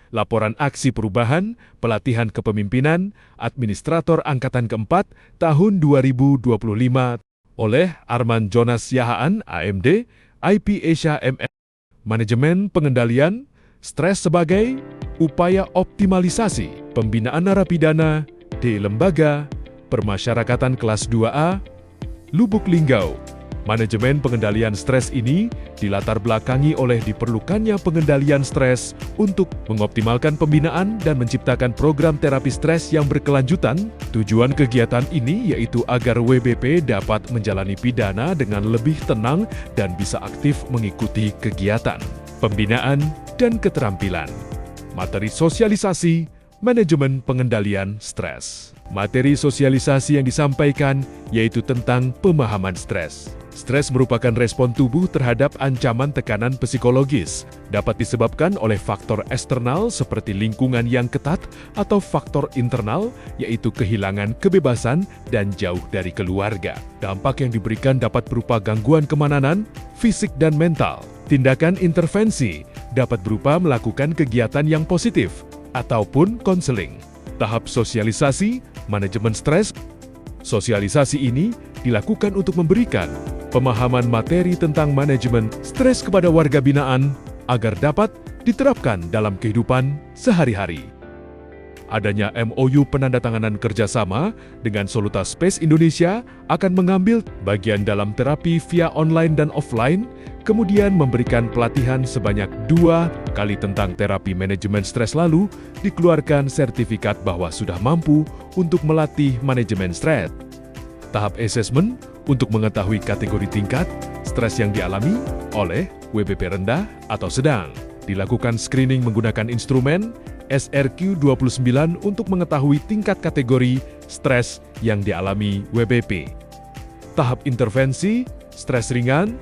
Laporan Aksi Perubahan, Pelatihan Kepemimpinan, Administrator Angkatan keempat tahun 2025 oleh Arman Jonas Yahaan, AMD, IP Asia MS. Manajemen Pengendalian Stres sebagai upaya optimalisasi pembinaan narapidana di Lembaga Permasyarakatan Kelas 2A, Lubuk Linggau. Manajemen pengendalian stres ini dilatar belakangi oleh diperlukannya pengendalian stres untuk mengoptimalkan pembinaan dan menciptakan program terapi stres yang berkelanjutan. Tujuan kegiatan ini yaitu agar WBP dapat menjalani pidana dengan lebih tenang dan bisa aktif mengikuti kegiatan pembinaan dan keterampilan. Materi sosialisasi manajemen pengendalian stres. Materi sosialisasi yang disampaikan yaitu tentang pemahaman stres. Stres merupakan respon tubuh terhadap ancaman tekanan psikologis. Dapat disebabkan oleh faktor eksternal seperti lingkungan yang ketat atau faktor internal yaitu kehilangan kebebasan dan jauh dari keluarga. Dampak yang diberikan dapat berupa gangguan kemahaman, fisik dan mental. Tindakan intervensi dapat berupa melakukan kegiatan yang positif ataupun konseling. Tahap sosialisasi, manajemen stres. Sosialisasi ini dilakukan untuk memberikan pemahaman materi tentang manajemen stres kepada warga binaan agar dapat diterapkan dalam kehidupan sehari-hari. Adanya MOU penandatanganan kerjasama dengan Soluta Space Indonesia akan mengambil bagian dalam terapi via online dan offline, kemudian memberikan pelatihan sebanyak 2 kali tentang terapi manajemen stres lalu dikeluarkan sertifikat bahwa sudah mampu untuk melatih manajemen stres. Tahap asesmen untuk mengetahui kategori tingkat stres yang dialami oleh WBP rendah atau sedang. Dilakukan screening menggunakan instrumen SRQ29 untuk mengetahui tingkat kategori stres yang dialami WBP. Tahap intervensi, stres ringan.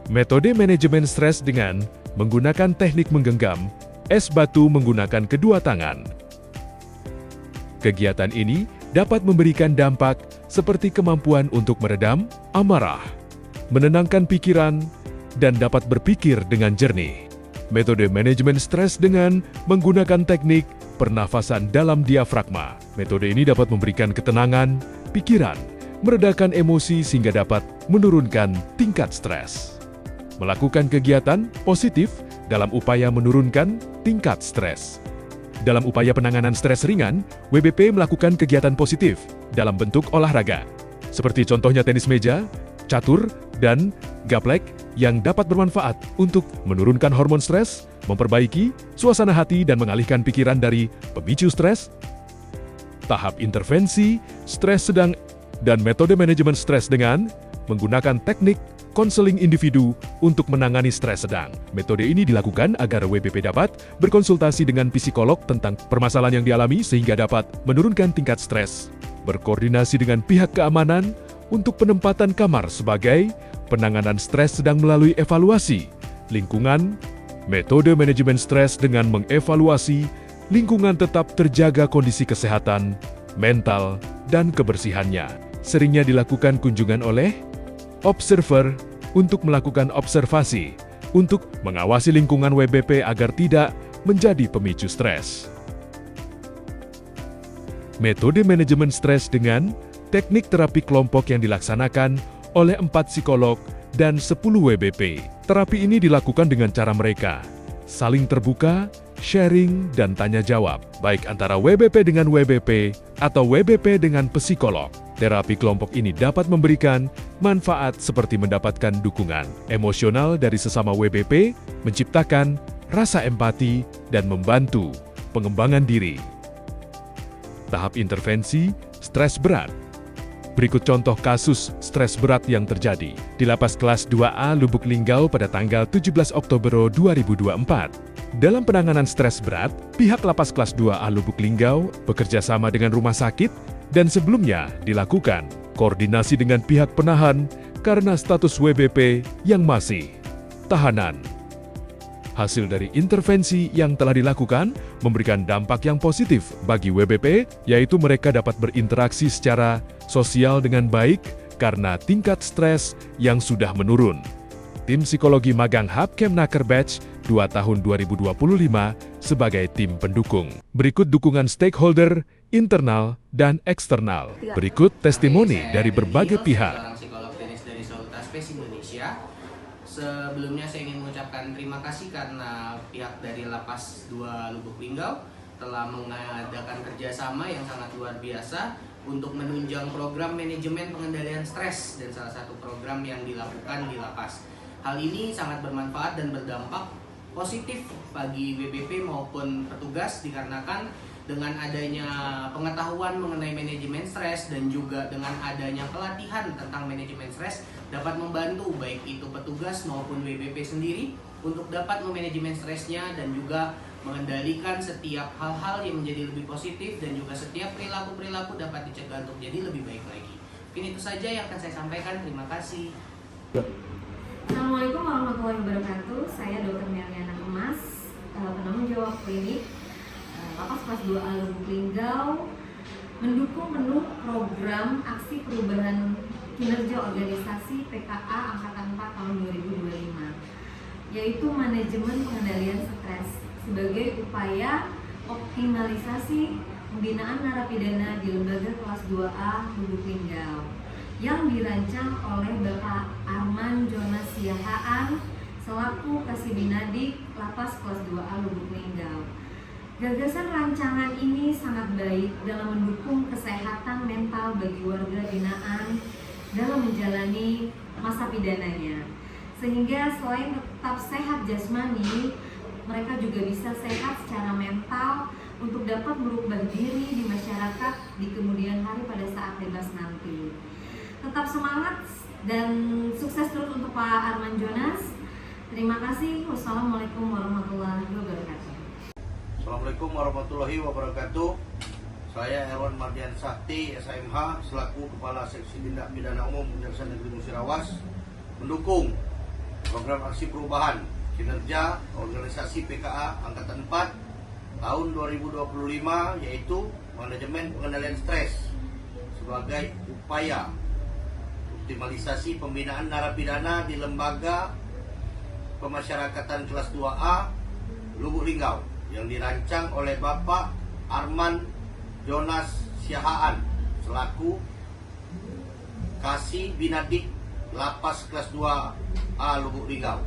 Metode manajemen stres dengan menggunakan teknik menggenggam es batu menggunakan kedua tangan. Kegiatan ini dapat memberikan dampak seperti kemampuan untuk meredam amarah, menenangkan pikiran, dan dapat berpikir dengan jernih. Metode manajemen stres dengan menggunakan teknik pernafasan dalam diafragma. Metode ini dapat memberikan ketenangan pikiran, meredakan emosi sehingga dapat menurunkan tingkat stres. Melakukan kegiatan positif dalam upaya menurunkan tingkat stres. Dalam upaya penanganan stres ringan, WBP melakukan kegiatan positif dalam bentuk olahraga, seperti contohnya tenis meja, catur, dan gaplek yang dapat bermanfaat untuk menurunkan hormon stres, memperbaiki suasana hati dan mengalihkan pikiran dari pemicu stres. Tahap intervensi, stres sedang, dan metode manajemen stres dengan menggunakan teknik konseling individu untuk menangani stres sedang. Metode ini dilakukan agar WBP dapat berkonsultasi dengan psikolog tentang permasalahan yang dialami sehingga dapat menurunkan tingkat stres. Berkoordinasi dengan pihak keamanan untuk penempatan kamar sebagai penanganan stres sedang melalui evaluasi lingkungan. Metode manajemen stres dengan mengevaluasi lingkungan tetap terjaga kondisi kesehatan, mental, dan kebersihannya. Seringnya dilakukan kunjungan oleh observer untuk melakukan observasi, untuk mengawasi lingkungan WBP agar tidak menjadi pemicu stres. Metode manajemen stres dengan teknik terapi kelompok yang dilaksanakan oleh 4 psikolog dan 10 WBP. Terapi ini dilakukan dengan cara mereka saling terbuka, sharing, dan tanya jawab, baik antara WBP dengan WBP atau WBP dengan psikolog. Terapi kelompok ini dapat memberikan manfaat seperti mendapatkan dukungan emosional dari sesama WBP, menciptakan rasa empati, dan membantu pengembangan diri. Tahap intervensi, stres berat. Berikut contoh kasus stres berat yang terjadi di Lapas Kelas 2A Lubuk Linggau pada tanggal 17 Oktober 2024. Dalam penanganan stres berat, pihak Lapas Kelas 2A Lubuk Linggau bekerja sama dengan rumah sakit dan sebelumnya dilakukan koordinasi dengan pihak penahan karena status WBP yang masih tahanan. Hasil dari intervensi yang telah dilakukan memberikan dampak yang positif bagi WBP, yaitu mereka dapat berinteraksi secara sosial dengan baik karena tingkat stres yang sudah menurun. Tim Psikologi Magang Hub Kemnaker Batch 2 tahun 2025 sebagai tim pendukung. Berikut dukungan stakeholder, internal, dan eksternal. Berikut testimoni dari berbagai pihak. Psikolog klinis dari Fakultas Pes Indonesia. Sebelumnya saya ingin mengucapkan terima kasih karena pihak dari Lapas 2 Lubuk Linggau telah mengadakan kerjasama yang sangat luar biasa untuk menunjang program manajemen pengendalian stres dan salah satu program yang dilakukan di lapas. Hal ini sangat bermanfaat dan berdampak positif bagi WBP maupun petugas dikarenakan dengan adanya pengetahuan mengenai manajemen stres dan juga dengan adanya pelatihan tentang manajemen stres dapat membantu baik itu petugas maupun WBP sendiri untuk dapat memanajemen stresnya dan juga mengendalikan setiap hal-hal yang menjadi lebih positif dan juga setiap perilaku-perilaku dapat dicegah untuk jadi lebih baik lagi. Mungkin itu saja yang akan saya sampaikan. Terima kasih. Assalamualaikum warahmatullahi wabarakatuh. Saya Dr. Meliana Emas, penanggung jawab klinik Lapas Kelas 2A Lubuk Linggau, mendukung penuh program aksi perubahan kinerja organisasi PKA Angkatan 4 tahun 2025, yaitu manajemen pengendalian stres sebagai upaya optimalisasi pembinaan narapidana di lembaga kelas 2A Lubuk Linggau yang dirancang oleh Bapak Arman Jonas Siahaan selaku Kasibinadik Lapas kelas 2A Lubuk Linggau. Gagasan rancangan ini sangat baik dalam mendukung kesehatan mental bagi warga binaan dalam menjalani masa pidananya, sehingga selain tetap sehat jasmani, mereka juga bisa sehat secara mental untuk dapat merubah diri di masyarakat di kemudian hari pada saat bebas nanti. Tetap semangat dan sukses terus untuk Pak Arman Jonas. Terima kasih. Wassalamualaikum warahmatullahi wabarakatuh. Assalamualaikum warahmatullahi wabarakatuh. Saya Herwan Mardian Sakti, SHMH, selaku Kepala Seksi Tindak Pidana Umum Kejaksaan Negeri Musirawas, mendukung program aksi perubahan kinerja organisasi PKA Angkatan 4 tahun 2025, yaitu manajemen pengendalian stres sebagai upaya optimalisasi pembinaan narapidana di lembaga pemasyarakatan kelas 2A Lubuk Linggau yang dirancang oleh Bapak Arman Jonas Siahaan selaku Kasibinadik Lapas kelas 2A Lubuk Linggau.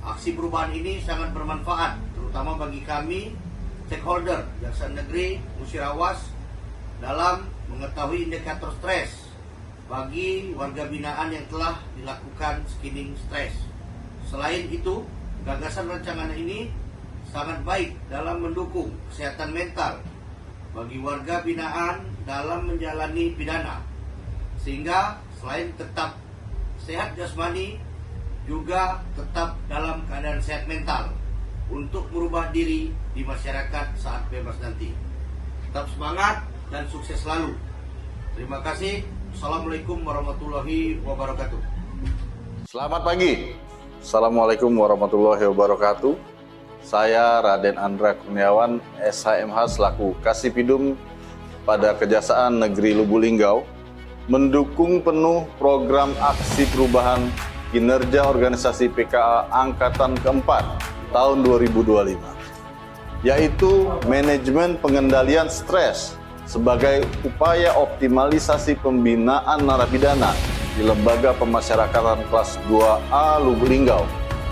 Aksi perubahan ini sangat bermanfaat, terutama bagi kami, stakeholder Kejaksaan Negeri Musirawas, dalam mengetahui indikator stres bagi warga binaan yang telah dilakukan screening stres. Selain itu, gagasan rancangan ini sangat baik dalam mendukung kesehatan mental bagi warga binaan dalam menjalani pidana, sehingga selain tetap sehat jasmani, juga tetap dalam keadaan sehat mental untuk merubah diri di masyarakat saat bebas nanti. Tetap semangat dan sukses selalu. Terima kasih. Assalamualaikum warahmatullahi wabarakatuh. Selamat pagi. Assalamualaikum warahmatullahi wabarakatuh. Saya Raden Andra Kurniawan, SHMH selaku Kasipidum pada Kejaksaan Negeri Lubuk Linggau, mendukung penuh program aksi perubahan kinerja organisasi PKA Angkatan keempat tahun 2025, yaitu manajemen pengendalian stres sebagai upaya optimalisasi pembinaan narapidana di lembaga pemasyarakatan kelas 2A Lubuk Linggau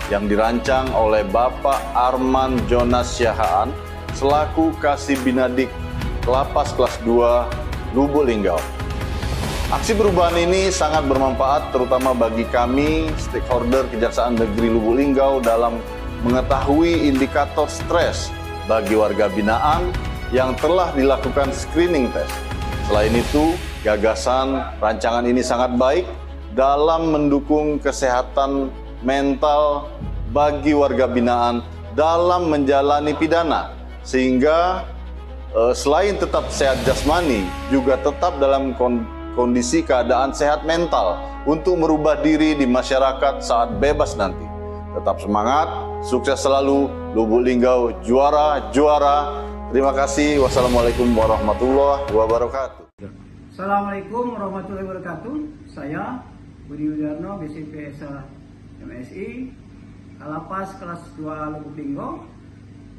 yang dirancang oleh Bapak Arman Jonas Siahaan selaku Kasibinadik Lapas kelas 2 Lubuk Linggau. Aksi perubahan ini sangat bermanfaat terutama bagi kami, stakeholder Kejaksaan Negeri Lubuk Linggau, dalam mengetahui indikator stres bagi warga binaan yang telah dilakukan screening test. Selain itu, gagasan rancangan ini sangat baik dalam mendukung kesehatan mental bagi warga binaan dalam menjalani pidana, sehingga selain tetap sehat jasmani, juga tetap dalam kondisi keadaan sehat mental untuk merubah diri di masyarakat saat bebas nanti. Tetap semangat, sukses selalu, Lubuk Linggau juara. Terima kasih. Wassalamualaikum warahmatullahi wabarakatuh. Assalamualaikum warahmatullahi wabarakatuh. Saya Budi Widarno, BCPSA MSI, Lapas kelas 2A Lubuk Linggau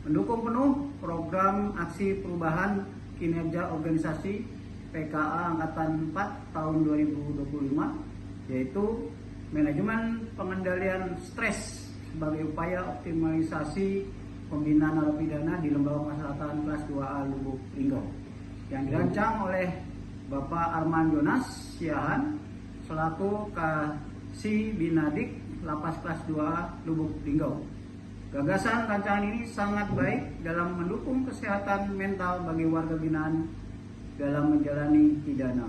mendukung penuh program aksi perubahan kinerja organisasi PKA Angkatan 4 tahun 2025, yaitu manajemen pengendalian stres sebagai upaya optimalisasi pembinaan narapidana di Lembaga Pemasyarakatan kelas 2A Lubuk Linggau, yang dirancang oleh Bapak Arman Jonas Siahaan selaku Kasih Binadik Lapas kelas 2A Lubuk Linggau. Gagasan rancangan ini sangat baik dalam mendukung kesehatan mental bagi warga binaan dalam menjalani pidana,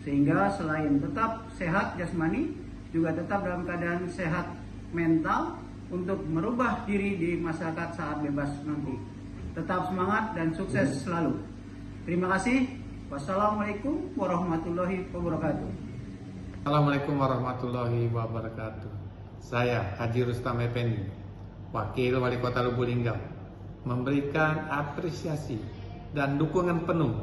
sehingga selain tetap sehat jasmani, juga tetap dalam keadaan sehat mental untuk merubah diri di masyarakat saat bebas nanti. Tetap semangat dan sukses selalu. Terima kasih. Wassalamualaikum warahmatullahi wabarakatuh. Assalamualaikum warahmatullahi wabarakatuh. Saya Haji Rustam Effendi, Wakil Wali Kota Lubuk Linggau, memberikan apresiasi dan dukungan penuh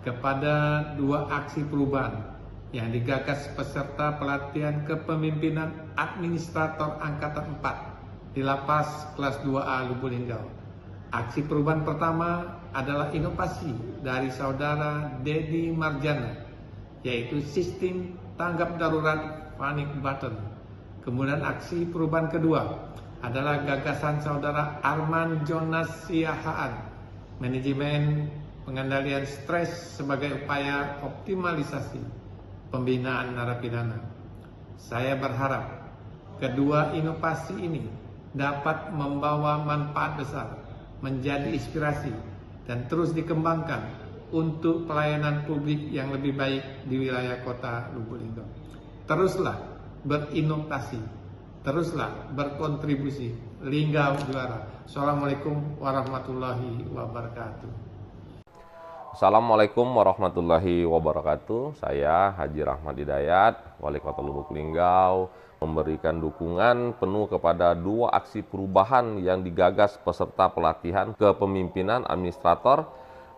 kepada dua aksi perubahan yang digagas peserta pelatihan kepemimpinan administrator Angkatan 4 di Lapas kelas 2A Lubuk Linggau. Aksi perubahan pertama adalah inovasi dari saudara Dedi Marjana, yaitu sistem tanggap darurat panic button. Kemudian aksi perubahan kedua adalah gagasan saudara Arman Jonas Siahaan, manajemen pengendalian stres sebagai upaya optimalisasi pembinaan narapidana. Saya berharap kedua inovasi ini dapat membawa manfaat besar, menjadi inspirasi, dan terus dikembangkan untuk pelayanan publik yang lebih baik di wilayah kota Lubuk Linggau. Teruslah berinovasi, teruslah berkontribusi. Linggau juara. Assalamualaikum warahmatullahi wabarakatuh. Assalamualaikum warahmatullahi wabarakatuh. Saya Haji Rahmat Hidayat, Wali Kota Lubuk Linggau, memberikan dukungan penuh kepada dua aksi perubahan yang digagas peserta pelatihan kepemimpinan administrator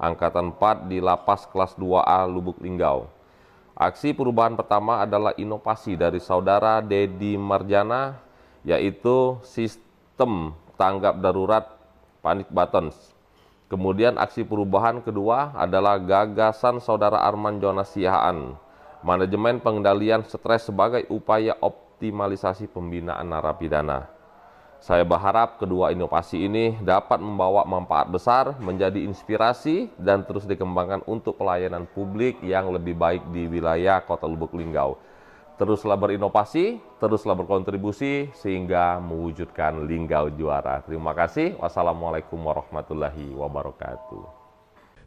Angkatan 4 di Lapas kelas 2A Lubuk Linggau. Aksi perubahan pertama adalah inovasi dari saudara Dedi Marjana, yaitu sistem tanggap darurat panic buttons. Kemudian aksi perubahan kedua adalah gagasan saudara Arman Jonas Siahaan, manajemen pengendalian stres sebagai upaya optimalisasi pembinaan narapidana. Saya berharap kedua inovasi ini dapat membawa manfaat besar, menjadi inspirasi, dan terus dikembangkan untuk pelayanan publik yang lebih baik di wilayah Kota Lubuk Linggau. Teruslah berinovasi, teruslah berkontribusi, sehingga mewujudkan Linggau juara. Terima kasih. Wassalamualaikum warahmatullahi wabarakatuh.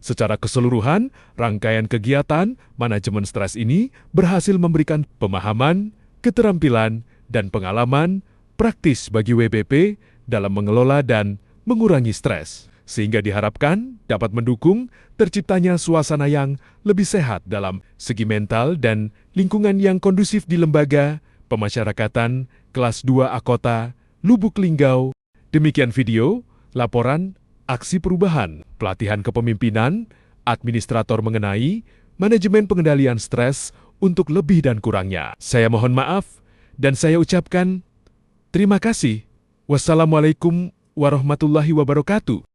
Secara keseluruhan, rangkaian kegiatan manajemen stres ini berhasil memberikan pemahaman, keterampilan, dan pengalaman praktis bagi WBP dalam mengelola dan mengurangi stres, sehingga diharapkan dapat mendukung terciptanya suasana yang lebih sehat dalam segi mental dan lingkungan yang kondusif di Lembaga Pemasyarakatan Kelas 2A Kota Lubuk Linggau. Demikian video laporan aksi perubahan pelatihan kepemimpinan administrator mengenai manajemen pengendalian stres untuk lebih dan kurangnya. Saya mohon maaf dan saya ucapkan terima kasih. Wassalamualaikum warahmatullahi wabarakatuh.